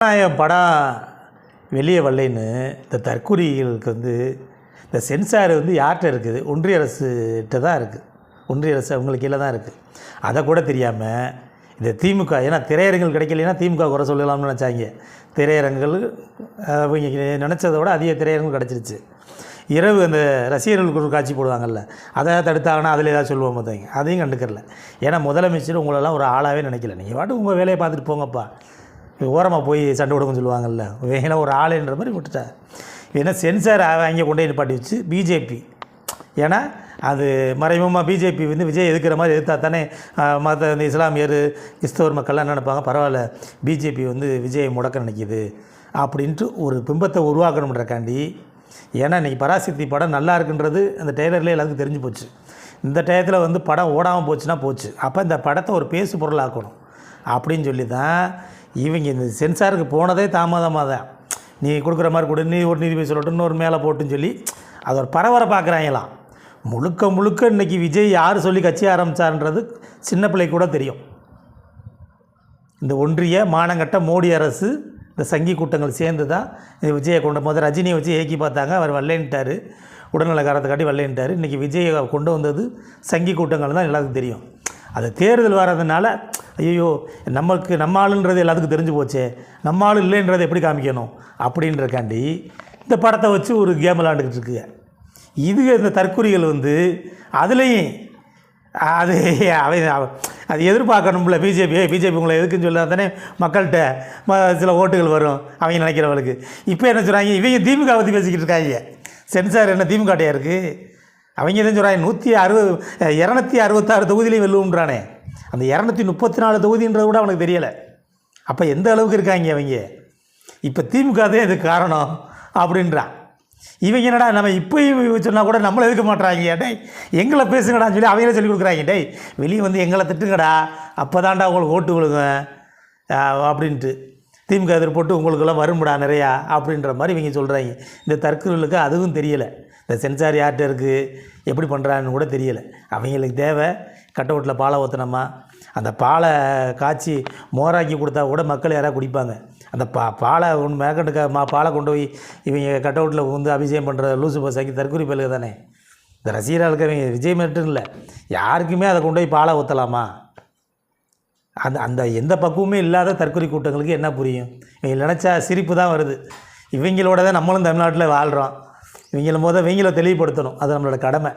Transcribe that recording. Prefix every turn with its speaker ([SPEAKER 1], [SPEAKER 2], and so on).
[SPEAKER 1] படம் வெளியே வரலைன்னு இந்த தற்கொலைகளுக்கு இந்த சென்சார் யார்கிட்ட இருக்குது? ஒன்றிய அரசுகிட்ட தான் இருக்குது. ஒன்றிய அரசு அவங்களுக்கு கீழே தான் இருக்குது. அதை கூட தெரியாமல் இந்த திமுக, ஏன்னா திரையரங்குகள் கிடைக்கலைன்னா திமுக குறை சொல்லலாம்னு நினச்சாங்க. திரையரங்குகள் அவங்க நினச்சதை விட அதிக திரையரங்குகள் கிடச்சிருச்சு. இரவு அந்த ரசிகர்களுக்கு ஒரு காட்சி போடுவாங்கள்ல, அதை தடுத்தாங்கன்னா அதில் ஏதாவது சொல்லுவோம் பார்த்தாங்க. அதையும் கண்டுக்கறல. ஏன்னா முதலமைச்சர் உங்களெல்லாம் ஒரு ஆளாகவே நினைக்கல. நீங்கள் பாட்டு உங்கள் வேலையை பார்த்துட்டு போங்கப்பா, ஓரமாக போய் சண்டை கொடுக்குன்னு சொல்லுவாங்கள்ல, வேணா ஒரு ஆளுன்ற மாதிரி விட்டுட்டார். ஏன்னா சென்சார் அங்கே கொண்டு போய் நிப்பாட்டி வச்சு பிஜேபி, ஏன்னா அது மறைமுகமாக பிஜேபி விஜய் எதுக்கிற மாதிரி எதிர்த்தா தானே மற்ற இந்த இஸ்லாமியர் கிறிஸ்தவர் மக்கள்லாம் என்ன நினைப்பாங்க, பரவாயில்ல பிஜேபி விஜயை முடக்க நினைக்கிது அப்படின்ட்டு ஒரு பிம்பத்தை உருவாக்கணுன்றக்காண்டி. ஏன்னா இன்றைக்கி பராசக்தி படம் நல்லா இருக்குன்றது அந்த டெய்லர்லேயே எல்லாத்துக்கும் தெரிஞ்சு போச்சு. இந்த டயத்தில் படம் ஓடாமல் போச்சுன்னா போச்சு. அப்போ இந்த படத்தை ஒரு பேசு பொருளாக்கணும் அப்படின்னு சொல்லி தான் இவங்க இந்த சென்சாருக்கு போனதே தாமதமாக தான். நீ கொடுக்குற மாதிரி கொடு, நீ ஒரு நீதிபதி சொல்லட்டும், இன்னொரு மேலே போட்டுன்னு சொல்லி அதை ஒரு பரவரை பார்க்குறாங்களாம். முழுக்க முழுக்க இன்றைக்கி விஜய் யார் சொல்லி கட்சி ஆரம்பித்தார்ன்றது சின்ன பிள்ளை கூட தெரியும். இந்த ஒன்றிய மானங்கட்ட மோடி அரசு, இந்த சங்கி கூட்டங்கள் சேர்ந்து தான் இந்த விஜயை கொண்டு ரஜினியை வச்சு ஏக்கி பார்த்தாங்க. அவர் வல்லேன்ட்டார், உடல்நல காரணத்தை காட்டி வல்லேன்ட்டார். இன்றைக்கி விஜயை கொண்டு வந்தது சங்கி கூட்டங்கள் தான் எல்லாத்துக்கும் தெரியும். அது தேர்தல் வர்றதுனால ஐயோ நம்ம ஆளுன்றது எல்லாத்துக்கும் தெரிஞ்சு போச்சே, நம்ம ஆள் இல்லைன்றதை எப்படி காமிக்கணும் அப்படின்றக்காண்டி இந்த படத்தை வச்சு ஒரு கேம் விளாண்டுக்கிட்டு இருக்குங்க. இது இந்த தற்கொலைகள் அதுலேயும் அது எதிர்பார்க்கணும்ல. பிஜேபி உங்களை எதுக்குன்னு சொல்லி தானே மக்கள்கிட்ட சில ஓட்டுகள் வரும் அவங்க நினைக்கிறவங்களுக்கு. இப்போ என்ன சொல்கிறாங்க, இவங்க திமுக பற்றி பேசிக்கிட்டு இருக்காங்க. சென்சார் என்ன திமுகட்டையாக இருக்குது? அவங்க என்ன சொல்கிறாங்க, 266 தொகுதியிலையும் வெல்லுன்றானே. அந்த 234 தொகுதின்றது கூட அவனுக்கு தெரியலை. அப்போ எந்த அளவுக்கு இருக்காங்க அவங்க? இப்போ திமுக தான் இதுக்கு காரணம் அப்படின்றான். இவங்க என்னடா நம்ம இப்போயும் சொன்னால் கூட நம்மளை எதுக்க மாட்டுறாங்க. டேய் எங்களை பேசுங்கடான்னு சொல்லி அவங்களே சொல்லி கொடுக்குறாங்க. டேய் வெளியே எங்களை திட்டுங்கடா, அப்போ தான்டா உங்களுக்கு ஓட்டு விழுங்க அப்படின்ட்டு. திமுக எதிர்போட்டு உங்களுக்கெல்லாம் வரும்டா நிறையா அப்படின்ற மாதிரி இவங்க சொல்கிறாங்க. இந்த தற்கொலைகளுக்கு அதுவும் தெரியலை. இந்த சென்சார் யார்கிட்ட இருக்குது, எப்படி பண்ணுறான்னு கூட தெரியலை. அவங்களுக்கு தேவை கட்டவுட்டில் பாலை ஊற்றினோமா, அந்த பாலை காய்ச்சி மோராக்கி கொடுத்தா கூட மக்கள் யாராவது குடிப்பாங்க. அந்த பாலை மேற்கண்டு பாலை கொண்டு போய் இவங்க கட்டவுட்டில் அபிஷேகம் பண்ணுற லூசு பசாக்கி தற்கொலை பயிலுக்கு தானே. இந்த ரசிகர்களுக்கு அவங்க விஜய் மட்டும் இல்லை, யாருக்குமே அதை கொண்டு போய் பாலை ஊற்றலாமா? அந்த எந்த பக்குவமே இல்லாத தற்கொலை கூட்டங்களுக்கு என்ன புரியும்? இவங்க நினச்சா சிரிப்பு தான் வருது. இவங்களோட தான் நம்மளும் தமிழ்நாட்டில் வாழ்கிறோம். இவங்கள இவங்கள தெளிவுபடுத்தணும், அது நம்மளோட கடமை.